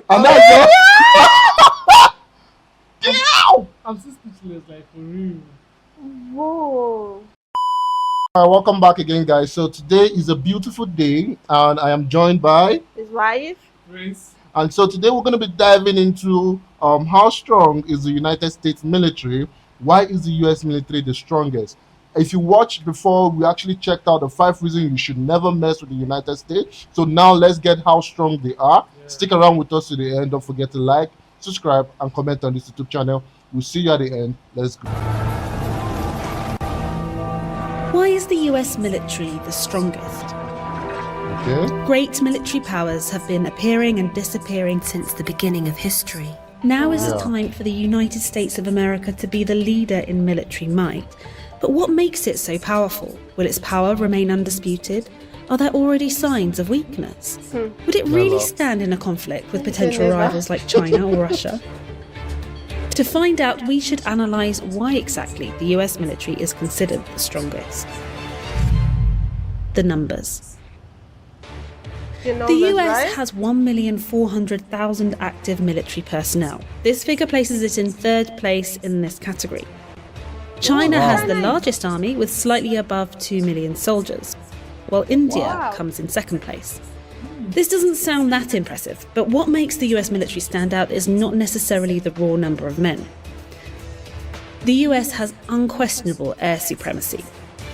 And that's all. I'm so speechless, like for real. Whoa. Welcome back again, guys. So today is a beautiful day, and I am joined by. His wife? Prince. And so today we're going to be diving into how strong is the United States military? Why is the U.S. military the strongest? If you watched before, we actually checked out the 5 reasons you should never mess with the United States. So now let's get how strong they are. Yeah. Stick around with us to the end. Don't forget to like, subscribe, and comment on this YouTube channel. We'll see you at the end. Let's go. Why is the US military the strongest? Okay. Great military powers have been appearing and disappearing since the beginning of history. Now is the time for the United States of America to be the leader in military might. But what makes it so powerful? Will its power remain undisputed? Are there already signs of weakness? Would it really stand in a conflict with potential rivals like China or Russia? To find out, we should analyse why exactly the US military is considered the strongest. The numbers. The US has 1,400,000 active military personnel. This figure places it in 3rd place in this category. China has the largest army with slightly above 2 million soldiers, while India comes in 2nd place. This doesn't sound that impressive, but what makes the US military stand out is not necessarily the raw number of men. The US has unquestionable air supremacy.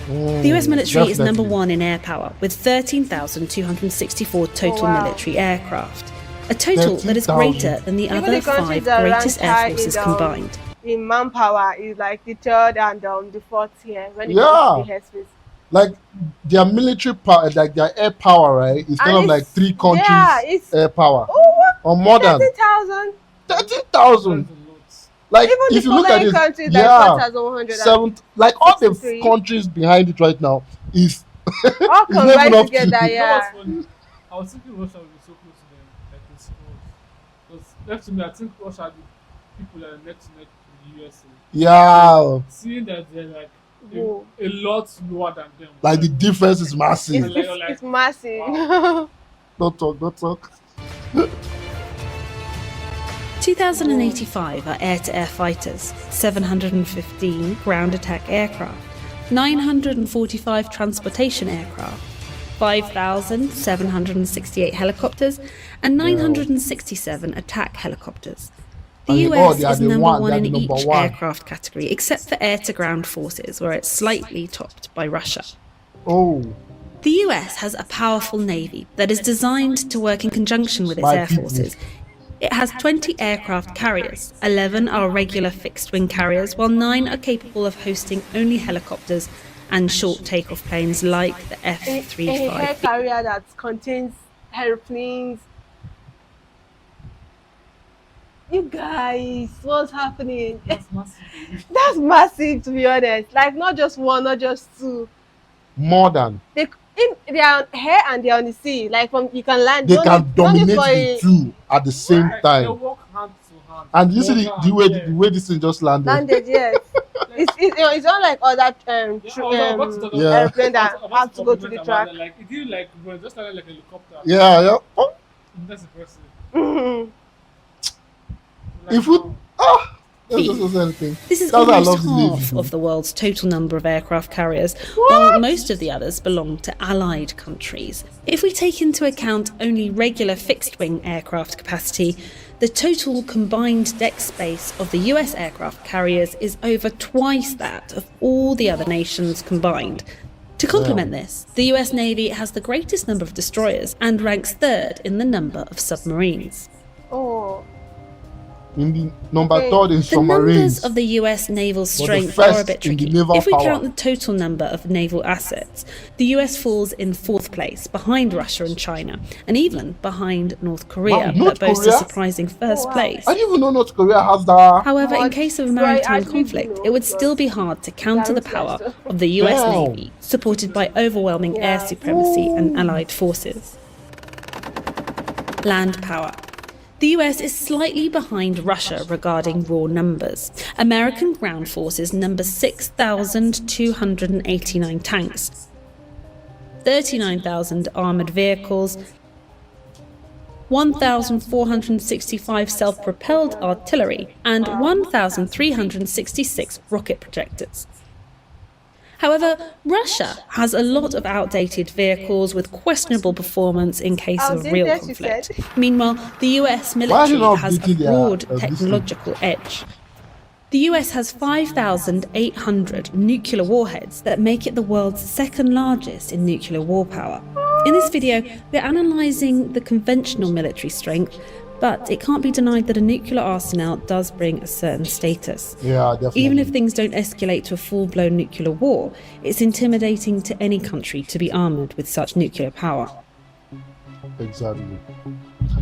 The US military is number 1 in air power, with 13,264 total military aircraft, a total that is greater than the other 5 greatest air forces combined. In manpower is like the 3rd and the 4th here when it comes to the airspace. Like their military power, like their air power, right? It's kind of like 3 countries' air power, or more than 30,000. 30,000. Like Even if you look at it, countries, like all the countries behind it right now is all combined together. You know what's funny? I was thinking Russia would be so close to them, like in sports. Because left to me, I think Russia, the people that are next to the USA. Yeah. Seeing that they're like a lot lower than them. Like the difference is massive. It's massive. Wow. Don't talk. 2,085 are air-to-air fighters, 715 ground attack aircraft, 945 transportation aircraft, 5,768 helicopters, and 967 attack helicopters. The US is number 1 in each aircraft category, except for air-to-ground forces, where it's slightly topped by Russia. The US has a powerful navy that is designed to work in conjunction with its air forces. It has 20 aircraft carriers, 11 are regular fixed-wing carriers, while 9 are capable of hosting only helicopters and short takeoff planes like the F-35B. A air carrier that contains airplanes. You guys, what's happening? That's massive. That's massive, to be honest. Like not just 1, not just 2. More than. They are here and they are on the sea. Like you can land. They can dominate the 2 at the same time. They walk hand to hand. And you see the way this thing just landed. Yes. It's not like other airplane that have to go to the track. Like it did like just like a helicopter. Yeah. Oh. That's impressive. If we This is almost half of the world's total number of aircraft carriers, while most of the others belong to allied countries. If we take into account only regular fixed-wing aircraft capacity, the total combined deck space of the US aircraft carriers is over twice that of all the other nations combined. To complement this, the US Navy has the greatest number of destroyers and ranks 3rd in the number of submarines. In the number 3rd in the submarines. Numbers of the US naval strength are a bit tricky. If we count the total number of naval assets, the US falls in 4th place, behind Russia and China, and even behind North Korea, that boasts a surprising 1st place. I didn't even know North Korea has that. However, in case of a maritime conflict, it would still be hard to counter the power of the US Navy, supported by overwhelming air supremacy and allied forces. Land power. The US is slightly behind Russia regarding raw numbers. American ground forces number 6,289 tanks, 39,000 armoured vehicles, 1,465 self-propelled artillery, and 1,366 rocket projectors. However, Russia has a lot of outdated vehicles with questionable performance in case of a real conflict. Meanwhile, the US military has a broad technological edge. The US has 5,800 nuclear warheads that make it the world's second largest in nuclear war power. In this video, we're analysing the conventional military strength, but it can't be denied that a nuclear arsenal does bring a certain status. Yeah, definitely. Even if things don't escalate to a full-blown nuclear war, it's intimidating to any country to be armoured with such nuclear power. Exactly.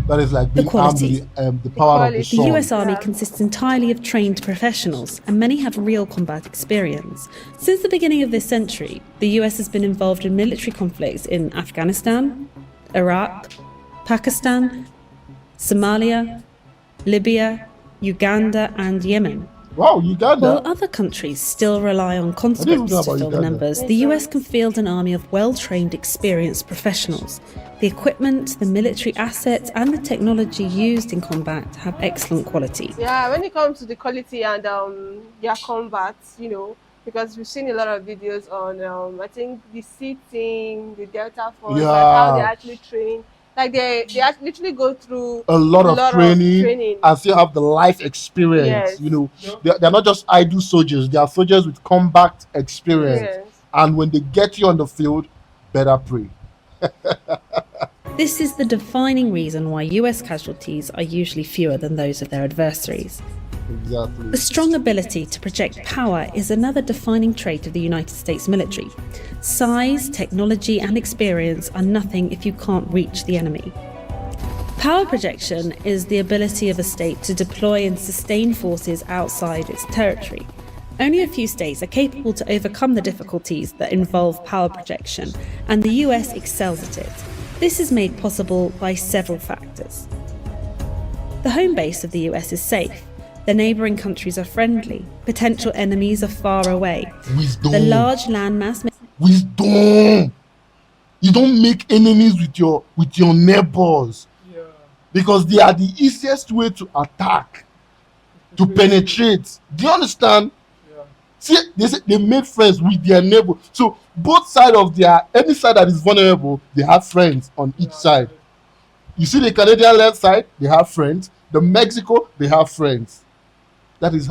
That is like being armed with the power of the sun. The US Army consists entirely of trained professionals, and many have real combat experience. Since the beginning of this century, the US has been involved in military conflicts in Afghanistan, Iraq, Pakistan, Somalia, Libya, Uganda, and Yemen. Wow, Uganda. While other countries still rely on conscripts to fill the numbers, the US can field an army of well-trained, experienced professionals. The equipment, the military assets, and the technology used in combat have excellent quality. Yeah, when it comes to the quality and their combat, because we've seen a lot of videos on, I think, the sea team, the Delta Force, and how they actually train. Like they literally go through a lot of training and still have the life experience. Yes. They're not just idle soldiers, they are soldiers with combat experience. Yes. And when they get you on the field, better pray. This is the defining reason why US casualties are usually fewer than those of their adversaries. Exactly. The strong ability to project power is another defining trait of the United States military. Size, technology, and experience are nothing if you can't reach the enemy. Power projection is the ability of a state to deploy and sustain forces outside its territory. Only a few states are capable to overcome the difficulties that involve power projection, and the US excels at it. This is made possible by several factors. The home base of the US is safe. The neighbouring countries are friendly. Potential enemies are far away. Wisdom. The large landmass... Wisdom! You don't make enemies with your neighbours. Yeah. Because they are the easiest way to attack, to penetrate. Do you understand? Yeah. See, they made friends with their neighbour. So both sides of any side that is vulnerable, they have friends on each side. You see the Canadian left side, they have friends. The Mexico, they have friends. That is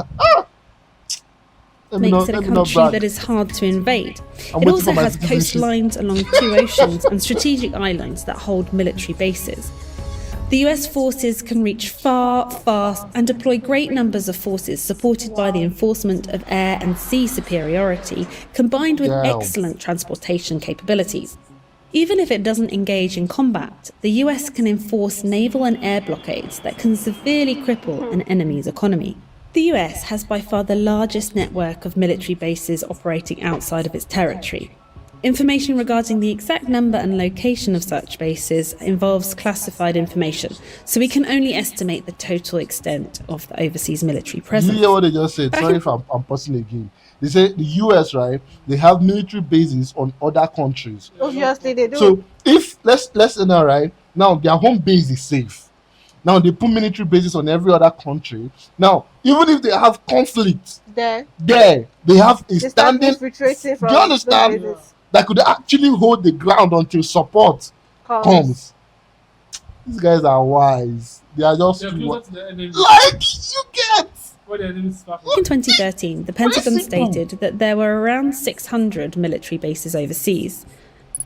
makes it a country that is hard to invade. It also has coastlines along 2 oceans and strategic islands that hold military bases. The US forces can reach far, fast, and deploy great numbers of forces supported by the enforcement of air and sea superiority, combined with excellent transportation capabilities. Even if it doesn't engage in combat, the US can enforce naval and air blockades that can severely cripple an enemy's economy. The US has by far the largest network of military bases operating outside of its territory. Information regarding the exact number and location of such bases involves classified information, so we can only estimate the total extent of the overseas military presence. You hear what they just said? Sorry if I'm pausing again. They say the US, right, they have military bases on other countries. Obviously they do. So if, let's say now, right, now their home base is safe. Now they put military bases on every other country. Now, even if they have conflict, they have a standing. Do you understand? That could actually hold the ground until support comes. These guys are wise. They are just like you get. In 2013, the Pentagon stated that there were around 600 military bases overseas.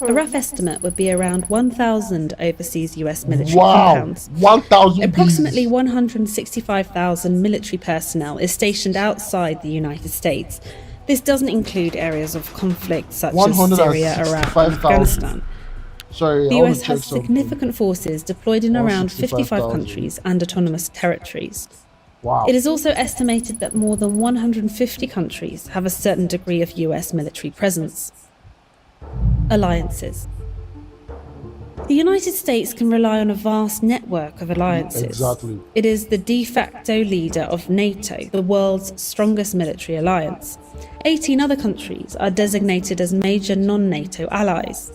A rough estimate would be around 1,000 overseas US military compounds. 1,000. Approximately 165,000 military personnel is stationed outside the United States. This doesn't include areas of conflict such as Syria, Iraq, and Afghanistan. The US has significant forces deployed in around 55 countries and autonomous territories. Wow. It is also estimated that more than 150 countries have a certain degree of US military presence. Alliances. The United States can rely on a vast network of alliances. Exactly. It is the de facto leader of NATO, the world's strongest military alliance. 18 other countries are designated as major non-NATO allies.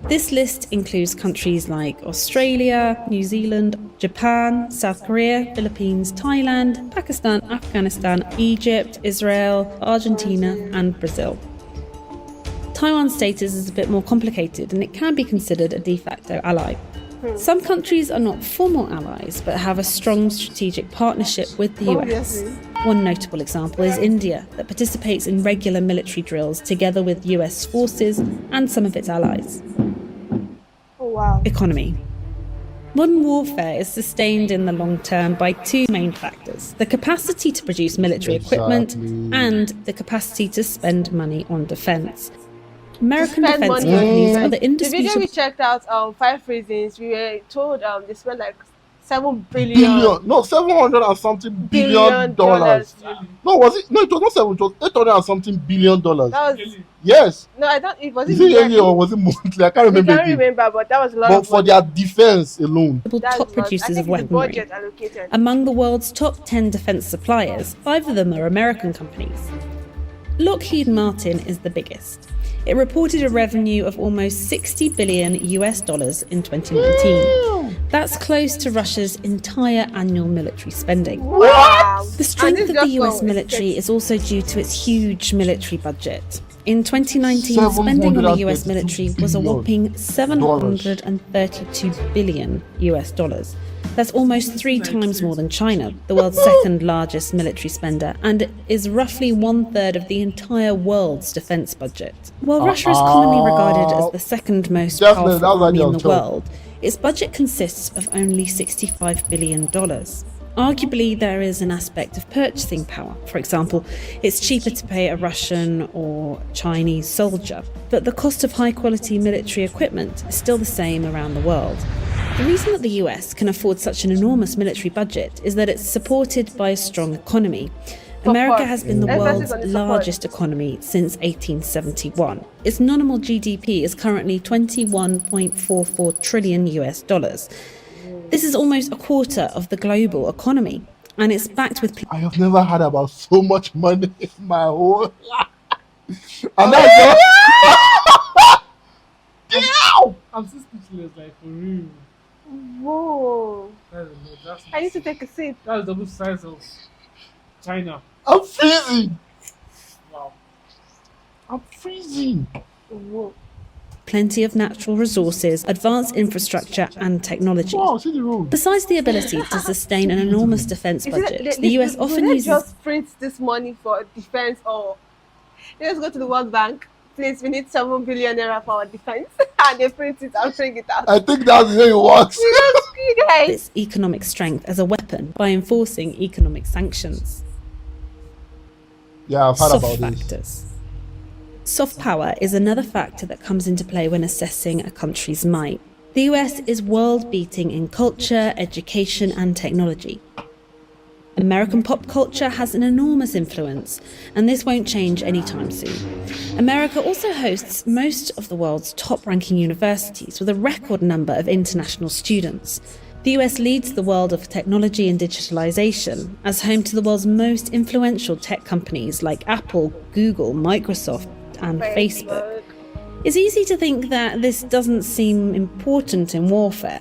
This list includes countries like Australia, New Zealand, Japan, South Korea, Philippines, Thailand, Pakistan, Afghanistan, Egypt, Israel, Argentina, and Brazil. Taiwan's status is a bit more complicated and it can be considered a de facto ally. Some countries are not formal allies but have a strong strategic partnership with the US. One notable example is India, that participates in regular military drills together with US forces and some of its allies. Oh, wow. Economy. Modern warfare is sustained in the long term by two main factors: the capacity to produce military equipment and the capacity to spend money on defence. American defence companies are the The indisputable... video we checked out, 5 reasons, we were told they spent like $7 billion. No, 700 and something billion dollars. No, was it? No, it was not 7. It was 800 and something billion dollars. That was Yes. no, I don't. It was Is it yearly or was it monthly? I can't remember. I can't remember, but that was a lot. But of for their defense alone, top producers of weaponry. Budget allocated. Among the world's top 10 defence suppliers, 5 of them are American companies. Lockheed Martin is the biggest. It reported a revenue of almost $60 billion in 2019. That's close to Russia's entire annual military spending. Wow. The strength of the US military is also due to its huge military budget. In 2019, spending on the US military was a whopping $732 billion. That's almost 3 times more than China, the world's second largest military spender, and is roughly 1/3 of the entire world's defence budget. While Russia is commonly regarded as the second most powerful army in the world, its budget consists of only $65 billion. Arguably, there is an aspect of purchasing power. For example, it's cheaper to pay a Russian or Chinese soldier, but the cost of high-quality military equipment is still the same around the world. The reason that the US can afford such an enormous military budget is that it's supported by a strong economy. America has been the world's largest economy since 1871. Its nominal GDP is currently $21.44 trillion. This is almost a quarter of the global economy, and it's backed with... I have never heard about so much money in my whole life. And that's I'm still speechless, like for real. Whoa. That's a lot. That's I need to take a seat. That's double size of China. I'm freezing. Wow. I'm freezing. Whoa. Plenty of natural resources, advanced infrastructure and technology. Wow, see the road. Besides the ability to sustain an enormous defence budget, the US often uses... just print this money for defence, or let's go to the World Bank. Please, we need $7 billion for our defence. And they print it and bring it out. I think that's the way it works. its economic strength as a weapon by enforcing economic sanctions. Yeah, I've heard Soft about factors. this. Soft power is another factor that comes into play when assessing a country's might. The US is world-beating in culture, education and technology. American pop culture has an enormous influence, and this won't change anytime soon. America also hosts most of the world's top-ranking universities with a record number of international students. The US leads the world of technology and digitalization as home to the world's most influential tech companies like Apple, Google, Microsoft, and Facebook. It's easy to think that this doesn't seem important in warfare,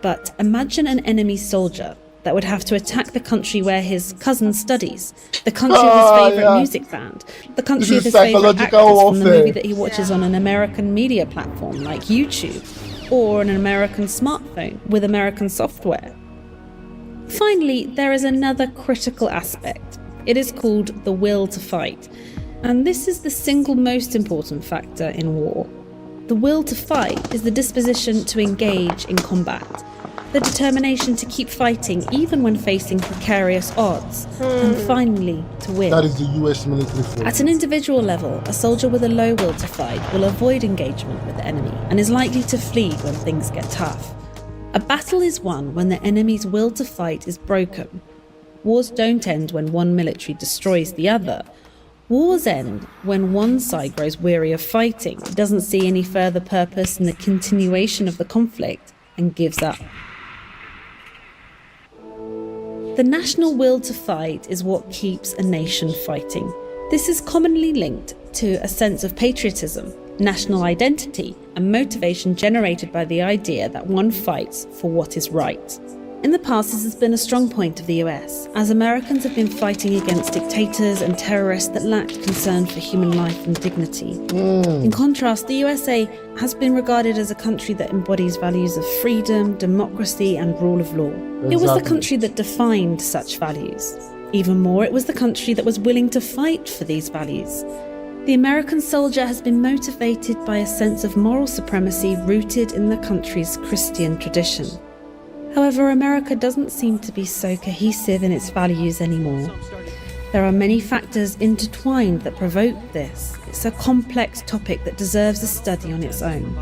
but imagine an enemy soldier that would have to attack the country where his cousin studies, the country of his favourite music band, the country of his favourite actress from the movie that he watches on an American media platform like YouTube, or an American smartphone with American software. Finally, there is another critical aspect. It is called the will to fight, and this is the single most important factor in war. The will to fight is the disposition to engage in combat, the determination to keep fighting even when facing precarious odds, and finally to win. That is the US military force. At an individual level, a soldier with a low will to fight will avoid engagement with the enemy and is likely to flee when things get tough. A battle is won when the enemy's will to fight is broken. Wars don't end when one military destroys the other. Wars end when one side grows weary of fighting, doesn't see any further purpose in the continuation of the conflict, and gives up. The national will to fight is what keeps a nation fighting. This is commonly linked to a sense of patriotism. national identity, and motivation generated by the idea that one fights for what is right. In the past, this has been a strong point of the US, as Americans have been fighting against dictators and terrorists that lacked concern for human life and dignity. In contrast, the USA has been regarded as a country that embodies values of freedom, democracy, and rule of law. It was the country that defined such values. Even more, it was the country that was willing to fight for these values. The American soldier has been motivated by a sense of moral supremacy rooted in the country's Christian tradition. However, America doesn't seem to be so cohesive in its values anymore. There are many factors intertwined that provoke this. It's a complex topic that deserves a study on its own.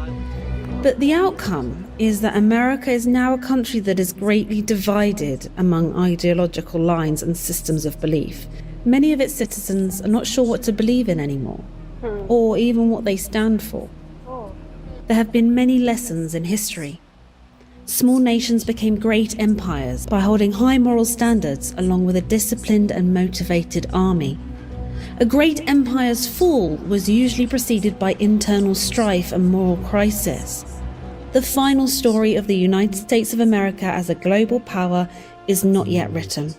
But the outcome is that America is now a country that is greatly divided among ideological lines and systems of belief. Many of its citizens are not sure what to believe in anymore, or even what they stand for. There have been many lessons in history. Small nations became great empires by holding high moral standards along with a disciplined and motivated army. A great empire's fall was usually preceded by internal strife and moral crisis. The final story of the United States of America as a global power is not yet written.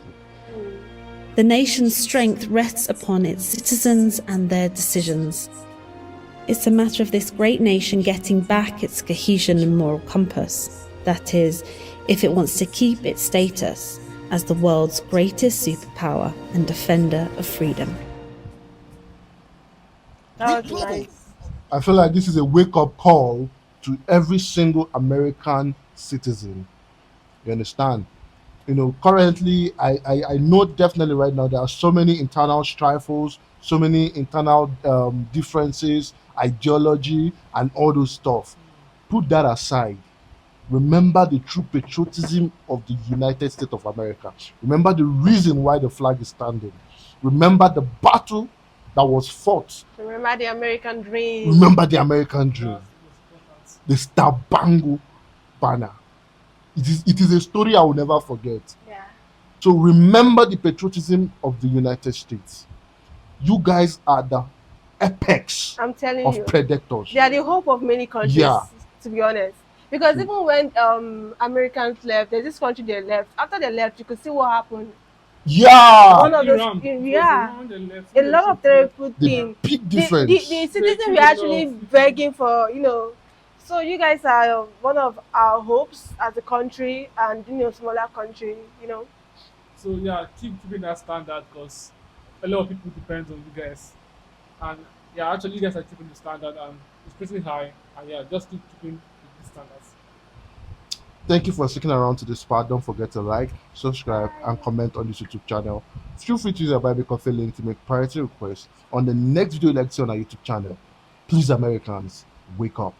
The nation's strength rests upon its citizens and their decisions. It's a matter of this great nation getting back its cohesion and moral compass. That is, if it wants to keep its status as the world's greatest superpower and defender of freedom. That was nice. I feel like this is a wake-up call to every single American citizen. You understand? Currently, I know definitely right now there are so many internal strifles, so many internal differences, ideology, and all those stuff. Put that aside. Remember the true patriotism of the United States of America. Remember the reason why the flag is standing. Remember the battle that was fought. Remember the American dream. Remember the American dream. That's the most important. The Star Bangle banner. It is a story I will never forget. Yeah. So remember the patriotism of the United States. You guys are the apex I'm telling of you. predators. They are the hope of many countries, Yeah. to be honest. Because even when Americans left, there's this country they left. After they left, you could see what happened. Yeah. One of those, Iran, it was yeah, Iran they left, a they lot of shipped terrible The things. big The difference. citizens were actually begging for, So you guys are one of our hopes as a country and, smaller country. So yeah, keeping that standard because a lot of people depend on you guys, and yeah, actually you guys are keeping the standard and it's pretty high, and yeah, just keep keeping the standards. Thank you for sticking around to this part. Don't forget to like, subscribe, and comment on this YouTube channel. Feel free to use your Bible Coffee link to make priority requests on the next video lecture on our YouTube channel. Please, Americans, wake up.